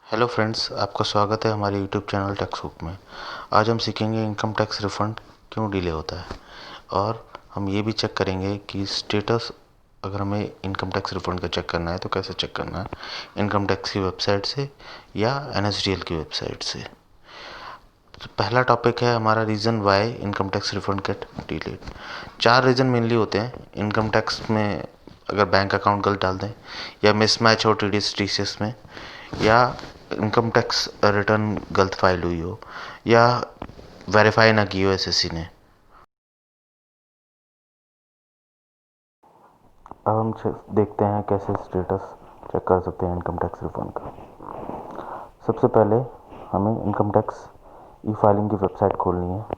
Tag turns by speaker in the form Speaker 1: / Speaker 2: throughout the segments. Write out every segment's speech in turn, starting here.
Speaker 1: Hello friends, आपका स्वागत है हमारे यूट्यूब चैनल टेक्सबुक में। आज हम सीखेंगे इनकम टैक्स रिफ़ंड क्यों डिले होता है और हम ये भी चेक करेंगे कि स्टेटस अगर हमें इनकम टैक्स रिफ़ंड का चेक करना है तो कैसे चेक करना है, इनकम टैक्स की वेबसाइट से या NSDL की वेबसाइट से। तो पहला टॉपिक है हमारा reason why income tax refund gate delayed. 4 reason mainly होते हैं इनकम टैक्स में। अगर बैंक अकाउंट गलत डाल दें, या मिसमैच हो TDS में, या इनकम टैक्स रिटर्न गलत फाइल हुई हो, या वेरीफाई ना की हो SSC ने। अब हम देखते हैं कैसे स्टेटस चेक कर सकते हैं इनकम टैक्स रिफंड का। सबसे पहले हमें इनकम टैक्स ई फाइलिंग की वेबसाइट खोलनी है।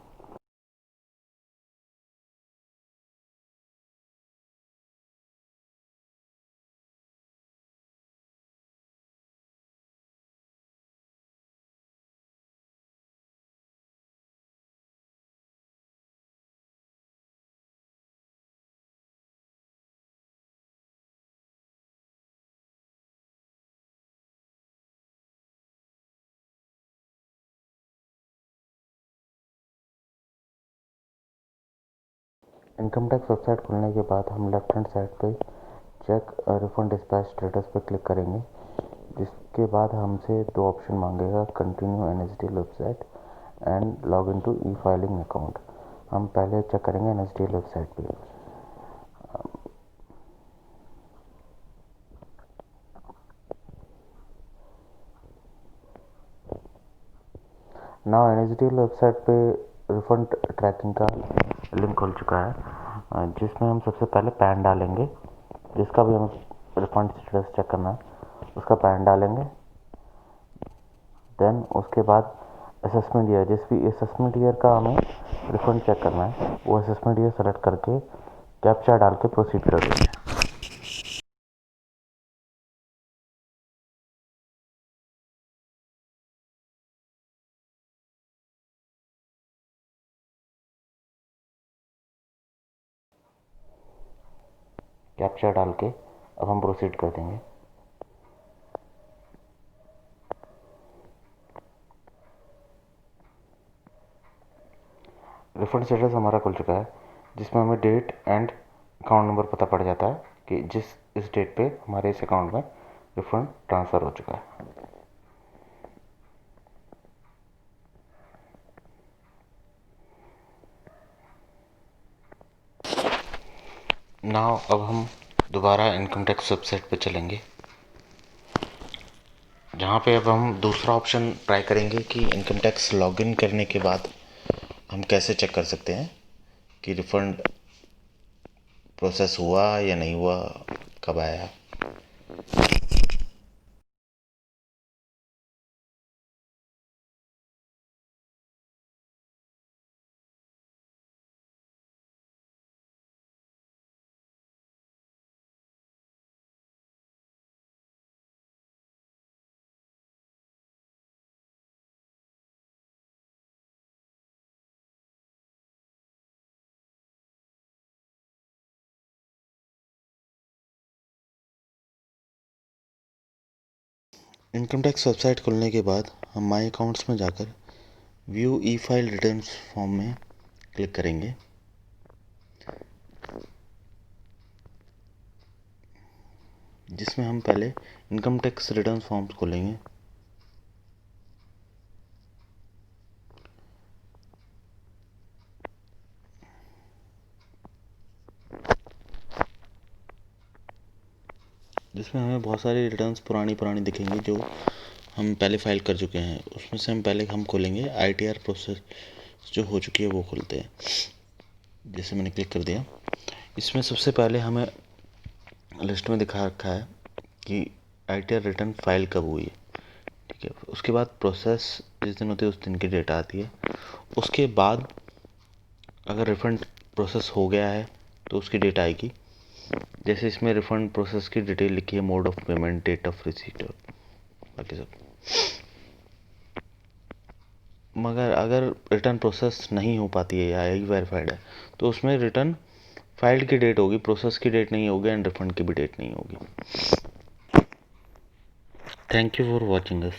Speaker 1: इनकम टैक्स वेबसाइट खुलने के बाद हम लेफ्ट हैंड साइड पे चेक रिफंड डिस्पैच स्टेटस पे क्लिक करेंगे, जिसके बाद हमसे 2 ऑप्शन मांगेगा, continue NSDL website and log in to e filing account. हम पहले चेक करेंगे NSDL वेबसाइट पे। नाउ NSDL वेबसाइट पे रिफंड ट्रैकिंग का लिंक खुल चुका है, जिसमें हम सबसे पहले पैन डालेंगे। जिसका भी हमें रिफंड स्टेटस चेक करना है उसका पैन डालेंगे। देन उसके बाद असेसमेंट ईयर, जिस भी असेसमेंट ईयर का हमें रिफंड चेक करना है वो असेसमेंट ईयर सेलेक्ट करके कैप्चा डाल के प्रोसीड कर देंगे। कैप्चा डाल के अब हम प्रोसीड कर देंगे। रिफंड स्टेटस हमारा खुल चुका है, जिसमें हमें डेट एंड अकाउंट नंबर पता पड़ जाता है कि इस डेट पे हमारे इस अकाउंट में रिफंड ट्रांसफ़र हो चुका है। नाउ अब हम दोबारा इनकम टैक्स वेबसाइट पे चलेंगे, जहाँ पे अब हम दूसरा ऑप्शन ट्राई करेंगे कि इनकम टैक्स लॉगिन करने के बाद हम कैसे चेक कर सकते हैं कि रिफंड प्रोसेस हुआ या नहीं हुआ, कब आया। इनकम टैक्स वेबसाइट खुलने के बाद हम माई अकाउंट्स में जाकर व्यू ई फाइल रिटर्न फॉर्म में क्लिक करेंगे, जिसमें हम पहले इनकम टैक्स रिटर्न फॉर्म्स खोलेंगे। जिसमें हमें बहुत सारी रिटर्न्स पुरानी दिखेंगी जो हम पहले फाइल कर चुके हैं। उसमें से हम पहले खोलेंगे ITR प्रोसेस जो हो चुकी है वो खोलते हैं। जैसे मैंने क्लिक कर दिया, इसमें सबसे पहले हमें लिस्ट में दिखा रखा है कि ITR रिटर्न फाइल कब हुई है, ठीक है। उसके बाद प्रोसेस जिस दिन होती है उस दिन की डेट आती है। उसके बाद अगर रिफंड प्रोसेस हो गया है तो उसकी डेट आएगी। जैसे इसमें रिफंड प्रोसेस की डिटेल लिखी है, mode of payment, date of receipt और बाकी सब। मगर अगर रिटर्न प्रोसेस नहीं हो पाती है या ई वेरीफाइड है तो उसमें रिटर्न फाइल्ड की डेट होगी, प्रोसेस की डेट नहीं होगी एंड रिफंड की भी डेट नहीं होगी। Thank you for watching this.